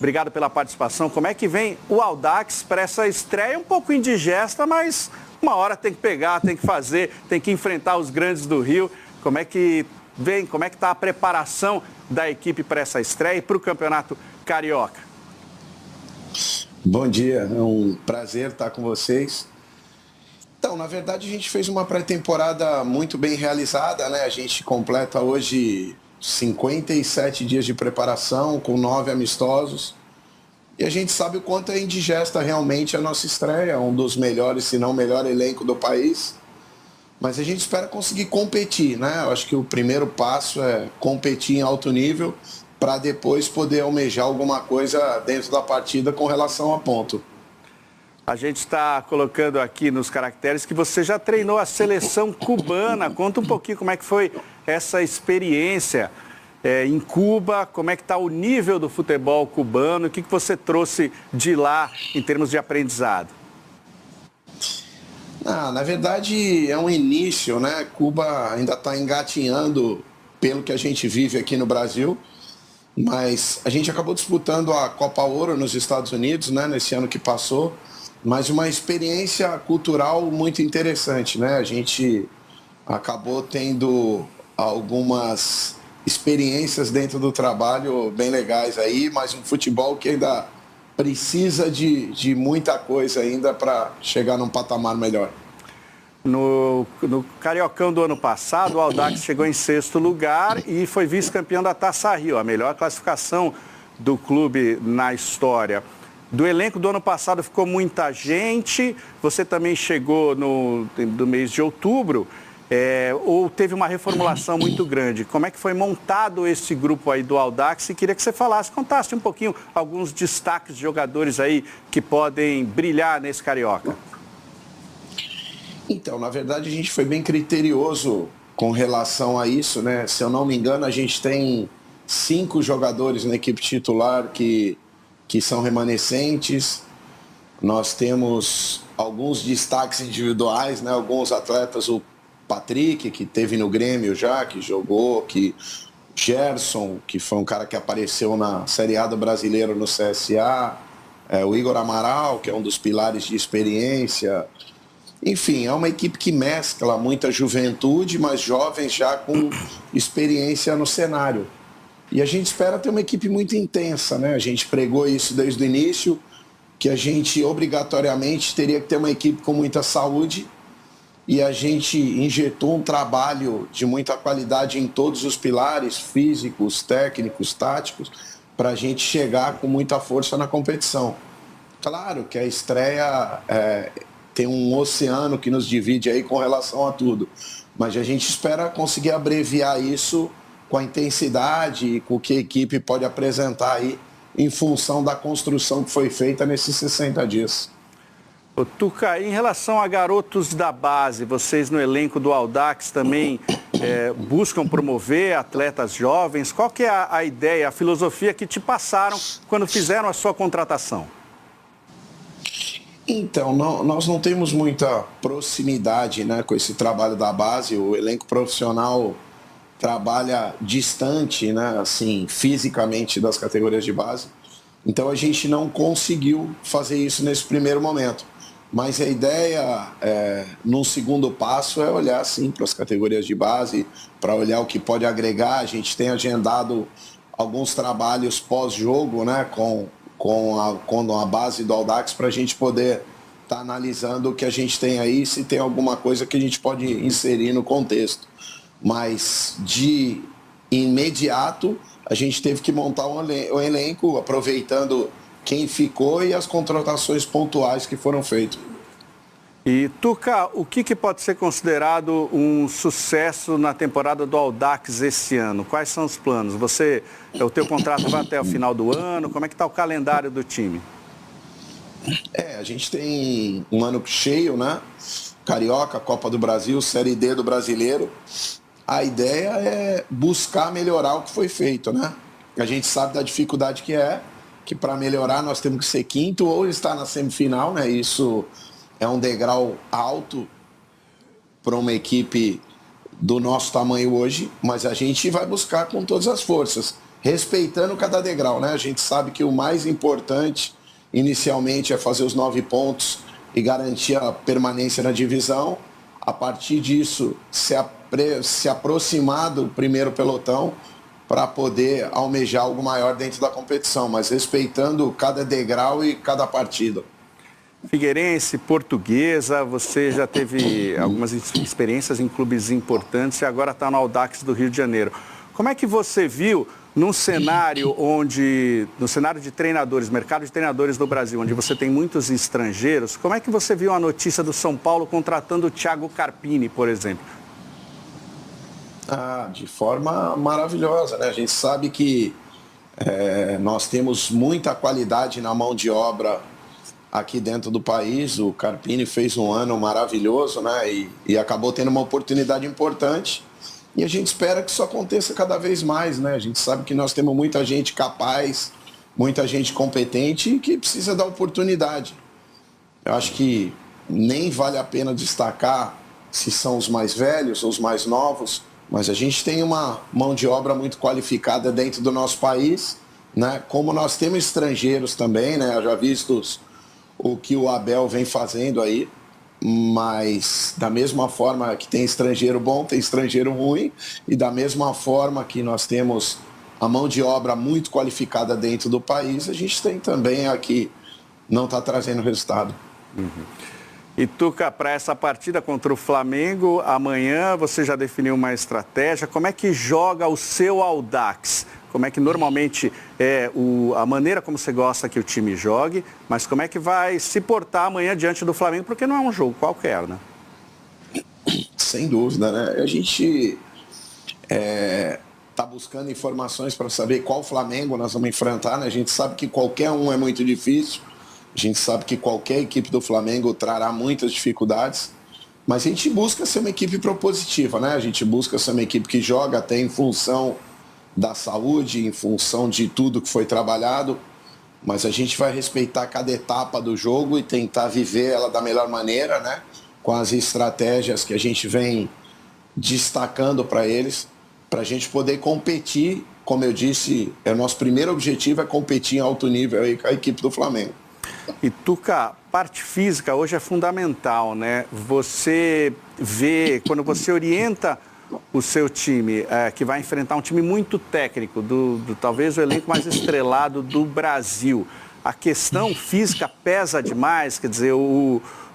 Obrigado pela participação. Como é que vem o Audax para essa estreia um pouco indigesta, mas uma hora tem que pegar, tem que fazer, tem que enfrentar os grandes do Rio. Como é que vem, como é que está a preparação da equipe para essa estreia e para o Campeonato Carioca? Bom dia, é um prazer estar com vocês. Então, na verdade, a gente fez uma pré-temporada muito bem realizada, né? A gente completa hoje 57 dias de preparação, com 9 amistosos. E a gente sabe o quanto é indigesta realmente a nossa estreia, um dos melhores, se não o melhor elenco do país. Mas a gente espera conseguir competir, né? Eu acho que o primeiro passo é competir em alto nível para depois poder almejar alguma coisa dentro da partida com relação a ponto. A gente está colocando aqui nos caracteres que você já treinou a seleção cubana. Conta um pouquinho como é que foi essa experiência em Cuba, como é que está o nível do futebol cubano, o que você trouxe de lá em termos de aprendizado? Na verdade, é um início, né? Cuba ainda está engatinhando pelo que a gente vive aqui no Brasil, mas a gente acabou disputando a Copa Ouro nos Estados Unidos, né? Nesse ano que passou, mas uma experiência cultural muito interessante, né? A gente acabou tendo algumas experiências dentro do trabalho bem legais aí, mas um futebol que ainda precisa de muita coisa ainda para chegar num patamar melhor. No Cariocão do ano passado, o Audax chegou em 6º lugar e foi vice-campeão da Taça Rio, a melhor classificação do clube na história. Do elenco do ano passado ficou muita gente, você também chegou no mês de outubro, ou teve uma reformulação muito grande? Como é que foi montado esse grupo aí do Audax? E queria que você contasse um pouquinho alguns destaques de jogadores aí que podem brilhar nesse Carioca. Então, na verdade, a gente foi bem criterioso com relação a isso, né? Se eu não me engano, a gente tem 5 jogadores na equipe titular que são remanescentes. Nós temos alguns destaques individuais, né? Alguns atletas, o Patrick, que teve no Grêmio já, que jogou, Gerson, que foi um cara que apareceu na Série A do Brasileiro no CSA, o Igor Amaral, que é um dos pilares de experiência. Enfim, é uma equipe que mescla muita juventude, mas jovens já com experiência no cenário. E a gente espera ter uma equipe muito intensa, né? A gente pregou isso desde o início, que a gente obrigatoriamente teria que ter uma equipe com muita saúde, e a gente injetou um trabalho de muita qualidade em todos os pilares, físicos, técnicos, táticos, para a gente chegar com muita força na competição. Claro que a estreia tem um oceano que nos divide aí com relação a tudo, mas a gente espera conseguir abreviar isso com a intensidade e com o que a equipe pode apresentar aí em função da construção que foi feita nesses 60 dias. Ô, Tuca, em relação a garotos da base, vocês no elenco do Audax também buscam promover atletas jovens? Qual que é a ideia, a filosofia que te passaram quando fizeram a sua contratação? Então, nós não temos muita proximidade, né, com esse trabalho da base. O elenco profissional trabalha distante, né, assim, fisicamente das categorias de base. Então a gente não conseguiu fazer isso nesse primeiro momento. Mas a ideia, num segundo passo, é olhar sim para as categorias de base, para olhar o que pode agregar. A gente tem agendado alguns trabalhos pós-jogo, né, com a base do Audax, para a gente poder estar analisando o que a gente tem aí, se tem alguma coisa que a gente pode inserir no contexto. Mas de imediato a gente teve que montar um elenco aproveitando quem ficou e as contratações pontuais que foram feitas. E Tuca, o que pode ser considerado um sucesso na temporada do Audax esse ano? Quais são os planos? O teu contrato vai até o final do ano? Como é que está o calendário do time? A gente tem um ano cheio, né? Carioca, Copa do Brasil, Série D do Brasileiro. A ideia é buscar melhorar o que foi feito, né? A gente sabe da dificuldade que para melhorar nós temos que ser quinto ou estar na semifinal, né? Isso é um degrau alto para uma equipe do nosso tamanho hoje, mas a gente vai buscar com todas as forças. respeitando cada degrau, né? A gente sabe que o mais importante inicialmente é fazer os 9 pontos e garantir a permanência na divisão. A partir disso, se aproximar do primeiro pelotão para poder almejar algo maior dentro da competição, mas respeitando cada degrau e cada partida. Figueirense, Portuguesa, você já teve algumas experiências em clubes importantes e agora está no Audax do Rio de Janeiro. Como é que você viu no cenário de treinadores, mercado de treinadores no Brasil, onde você tem muitos estrangeiros, como é que você viu a notícia do São Paulo contratando o Thiago Carpini, por exemplo? De forma maravilhosa, né? A gente sabe que nós temos muita qualidade na mão de obra aqui dentro do país. O Carpini fez um ano maravilhoso, né? E acabou tendo uma oportunidade importante. E a gente espera que isso aconteça cada vez mais, né? A gente sabe que nós temos muita gente capaz, muita gente competente e que precisa da oportunidade. Eu acho que nem vale a pena destacar se são os mais velhos ou os mais novos, mas a gente tem uma mão de obra muito qualificada dentro do nosso país, né? Como nós temos estrangeiros também, né? Já vistos o que o Abel vem fazendo aí, mas da mesma forma que tem estrangeiro bom, tem estrangeiro ruim, e da mesma forma que nós temos a mão de obra muito qualificada dentro do país, a gente tem também aqui, não está trazendo resultado. E Tuca, para essa partida contra o Flamengo, amanhã você já definiu uma estratégia. Como é que joga o seu Audax? Como é que normalmente é a maneira como você gosta que o time jogue, mas como é que vai se portar amanhã diante do Flamengo, porque não é um jogo qualquer, né? Sem dúvida, né? A gente está buscando informações para saber qual Flamengo nós vamos enfrentar, né? A gente sabe que qualquer um é muito difícil, a gente sabe que qualquer equipe do Flamengo trará muitas dificuldades, mas a gente busca ser uma equipe propositiva, né? A gente busca ser uma equipe que joga até em função da saúde, em função de tudo que foi trabalhado, mas a gente vai respeitar cada etapa do jogo e tentar viver ela da melhor maneira, né? Com as estratégias que a gente vem destacando para eles, para a gente poder competir. Como eu disse, o nosso primeiro objetivo é competir em alto nível aí com a equipe do Flamengo. E Tuca, parte física hoje é fundamental, né? Você vê, quando você orienta o seu time, que vai enfrentar um time muito técnico, talvez o elenco mais estrelado do Brasil, a questão física pesa demais, quer dizer,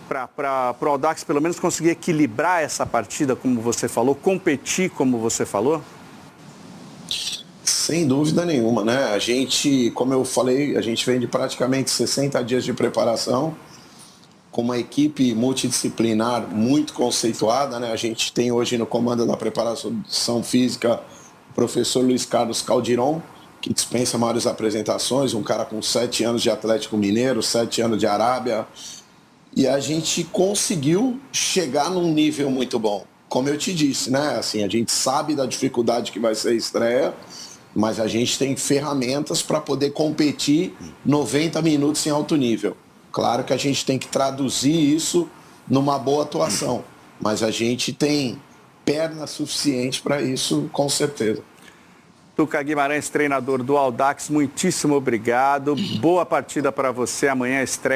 para o Audax pelo menos conseguir equilibrar essa partida, como você falou, competir, como você falou? Sem dúvida nenhuma, né? A gente, como eu falei, a gente vem de praticamente 60 dias de preparação, com uma equipe multidisciplinar muito conceituada, né? A gente tem hoje no comando da preparação física o professor Luiz Carlos Caldiron, que dispensa maiores apresentações, um cara com 7 anos de Atlético Mineiro, 7 anos de Arábia, e a gente conseguiu chegar num nível muito bom. Como eu te disse, né? Assim, a gente sabe da dificuldade que vai ser a estreia, mas a gente tem ferramentas para poder competir 90 minutos em alto nível. Claro que a gente tem que traduzir isso numa boa atuação, mas a gente tem perna suficiente para isso, com certeza. Tuca Guimarães, treinador do Audax, muitíssimo obrigado. Boa partida para você amanhã, estreia.